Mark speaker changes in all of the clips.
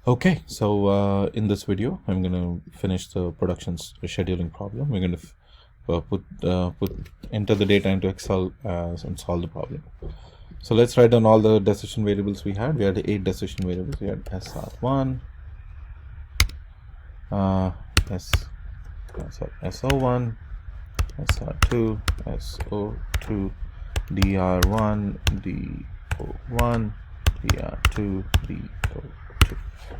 Speaker 1: Okay, so in this video, I'm going to finish the production scheduling problem. We're going to enter the data into Excel and solve the problem. So let's write down all the decision variables we had. We had 8 decision variables. We had SR1, SO1, SR2, SO2, DR1, DO1, DR2, DO2.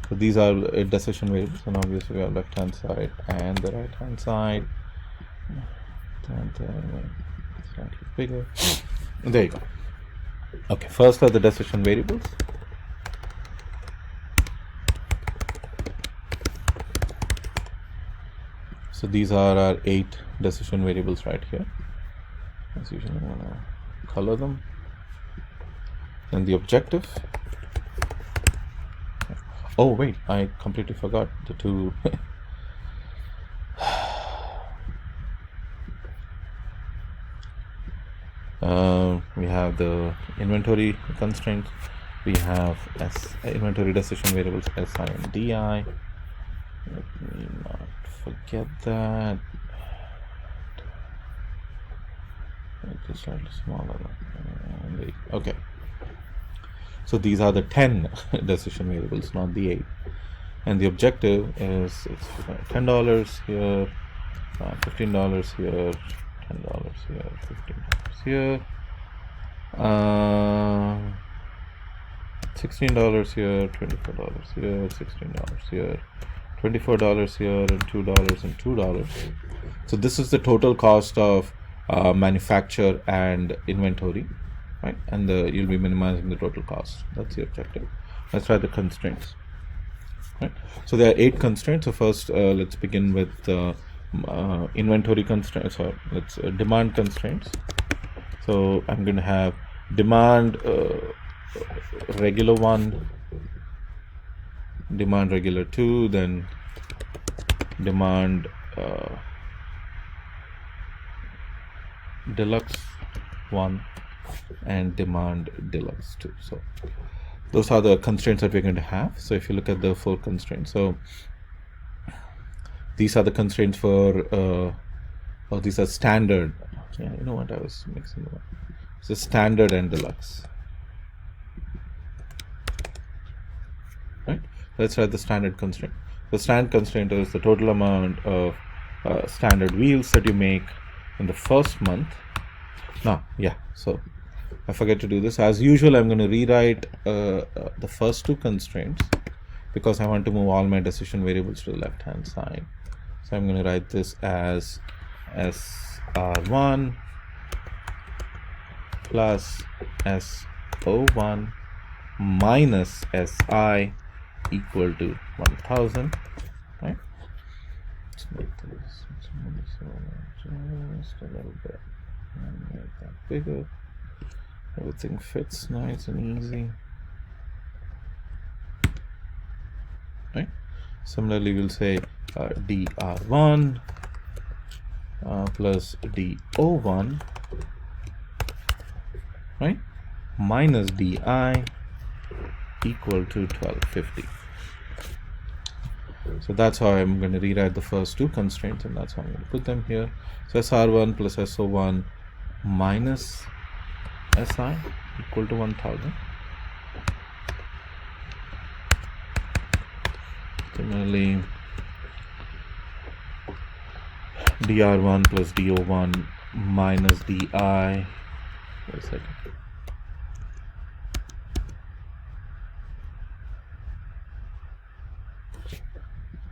Speaker 1: So these are decision variables, and obviously we have left hand side and the right hand side. And slightly bigger. There you go. Okay, first are the decision variables. So these are our 8 decision variables right here. As usual, I'm gonna color them. And the objective. Oh wait, I completely forgot the two. We have the inventory constraint. We have inventory decision variables SI and DI. Let me not forget that. Make this slightly smaller. Okay. So these are the 10 decision variables, not the 8. And the objective is it's $10 here, $15 here, $10 here, $15 here, $16 here, $24 here, $16 here, $24 here, and $2 and $2. So this is the total cost of manufacture and inventory, right? And you'll be minimizing the total cost. That's the objective. Let's try the constraints. Right. So there are 8 constraints. So first, let's begin with inventory constraints, or let's demand constraints. So I'm going to have demand regular 1, demand regular 2, then demand deluxe 1, and demand deluxe 2. So those are the constraints that we're going to have. So if you look at the 4 constraints, so these are the constraints for these are standard. Yeah, you know what, I was mixing them up. So standard and deluxe, right? Let's write the standard constraint. The standard constraint is the total amount of standard wheels that you make in the first month. Now, yeah, so I forget to do this. As usual, I'm going to rewrite the first 2 constraints because I want to move all my decision variables to the left hand side. So I'm going to write this as SR1 plus SO1 minus SI equal to 1000, right? Let's make this just a little bit and make that bigger. Everything fits nice and easy, right? Similarly, we'll say DR1 plus DO1, right, minus DI equal to 1250. So that's how I'm going to rewrite the first 2 constraints, and that's how I'm going to put them here. So SR1 plus SO1 minus SI equal to 1000. Similarly, DR1 plus DO1 minus DI. Wait a second.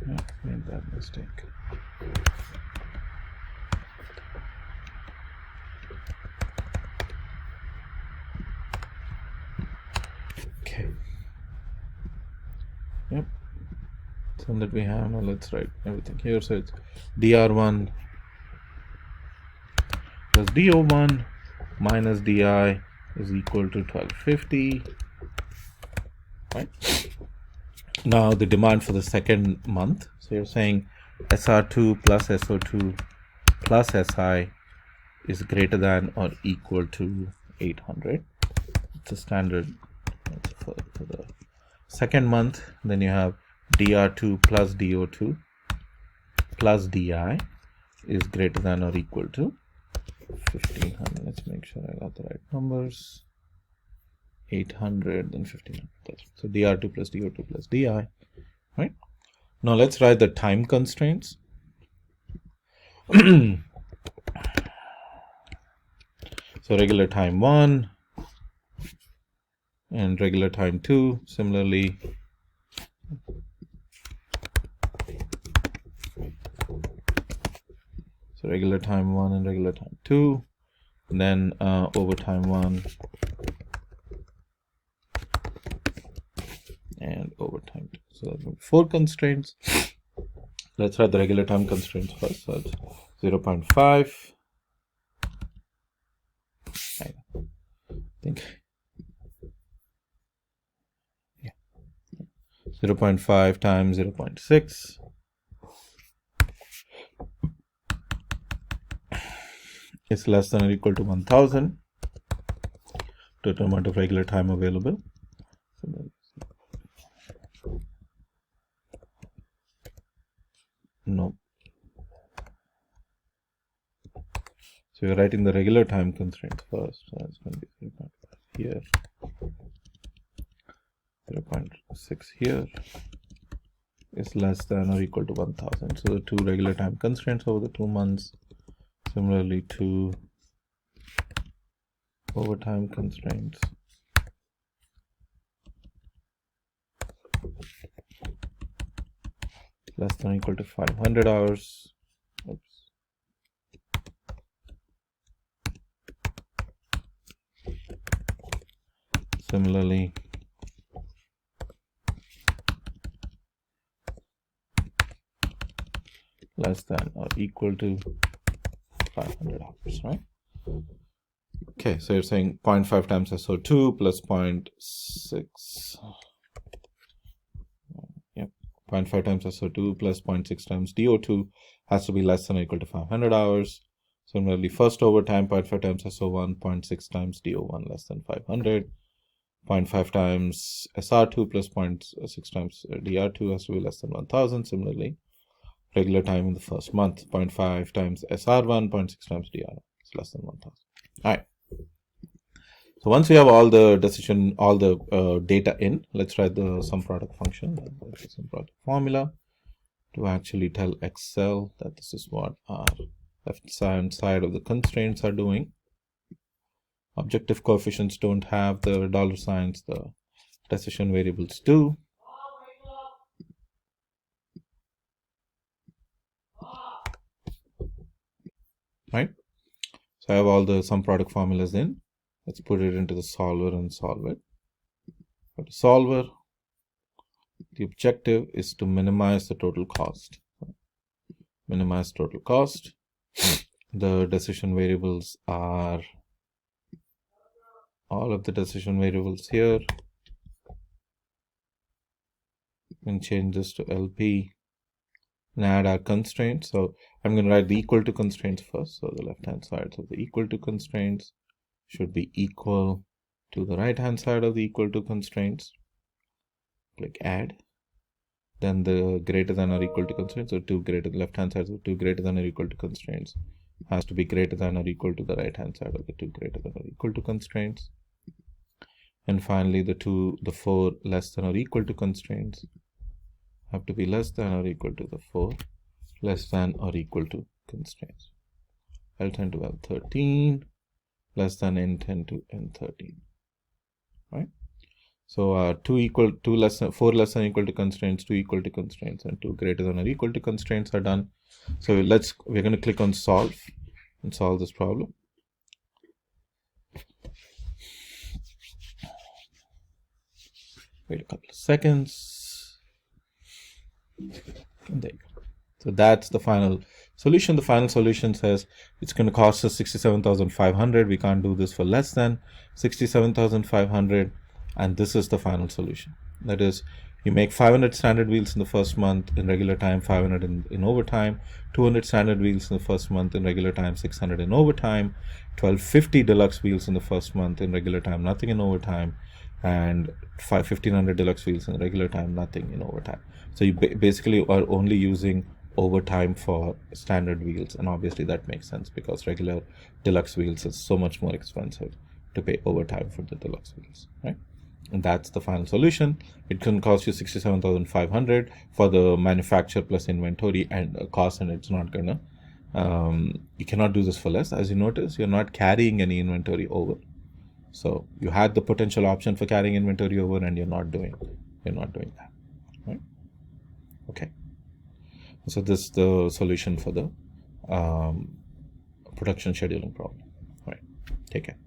Speaker 1: Yeah, made that mistake. Okay. Yep. So that we have, now let's write everything here. So it's DR1 plus DO1 minus DI is equal to 1250, right? Now the demand for the second month. So you're saying SR2 plus SO2 plus SI is greater than or equal to 800. It's a standard for the Second month, then you have DR2 plus DO2 plus DI is greater than or equal to 1500. Let's make sure I got the right numbers. 800 then 1500. So DR2 plus DO2 plus DI, right? Now let's write the time constraints. So regular time 1 and regular time 2, similarly. So regular time 1 and regular time 2, and then overtime 1 and overtime 2. So that's 4 constraints. Let's write the regular time constraints first. So it's 0.5. I think, yeah, 0.5 times 0.6 is less than or equal to 1000. Total amount of regular time available. No. So you're writing the regular time constraints first. So that's going to be 0.5 here, 0.6 here is less than or equal to 1000. So the 2 regular time constraints over the 2 months. Similarly, 2 overtime constraints. Less than or equal to 500 hours. Oops. Similarly, less than or equal to 500 hours, right? Okay, so you're saying 0.5 times SO2 plus 0.6. Yep, 0.5 times SO2 plus 0.6 times DO2 has to be less than or equal to 500 hours. Similarly, first overtime 0.5 times SO1, 0.6 times DO1 less than 500. 0.5 times SR2 plus 0.6 times DR2 has to be less than 1000. Similarly, regular time in the first month, 0.5 times SR1, 0.6 times DR is less than 1000. All right. So once we have all the data in, let's write the sum product function, sum product formula to actually tell Excel that this is what our left side of the constraints are doing. Objective coefficients don't have the dollar signs, the decision variables do. Right? So I have all the sum product formulas in. Let's put it into the solver and solve it. For the solver, the objective is to minimize the total cost. Minimize total cost. The decision variables are all of the decision variables here. And change this to LP and add our constraints. So I'm going to write the equal to constraints first. So the left hand side of the equal to constraints should be equal to the right hand side of the equal to constraints. Click add. Then the greater than or equal to constraints, so 2 greater, left hand side of 2 greater than or equal to constraints has to be greater than or equal to the right hand side of the 2 greater than or equal to constraints. And finally, the 4 less than or equal to constraints have to be less than or equal to the 4 less than or equal to constraints. L10 to L13 less than N10 to N13, right? So 4 less than or equal to constraints, 2 equal to constraints, and 2 greater than or equal to constraints are done. So we're going to click on solve and solve this problem. Wait a couple of seconds. And there you go. So that's the final solution. The final solution says it's going to cost us 67,500. We can't do this for less than 67,500. And this is the final solution. That is, you make 500 standard wheels in the first month in regular time, 500 in overtime, 200 standard wheels in the first month in regular time, 600 in overtime, 1250 deluxe wheels in the first month in regular time, nothing in overtime, and 1500 deluxe wheels in regular time, nothing in overtime. So you basically are only using overtime for standard wheels, and obviously that makes sense because regular deluxe wheels is so much more expensive to pay overtime for the deluxe wheels, right? And that's the final solution. It can cost you 67,500 for the manufacture plus inventory and cost, and it's not gonna you cannot do this for less. As you notice, you're not carrying any inventory over. So you had the potential option for carrying inventory over, and you're not doing that, right? Okay. So this is the solution for the production scheduling problem. All right. Take care.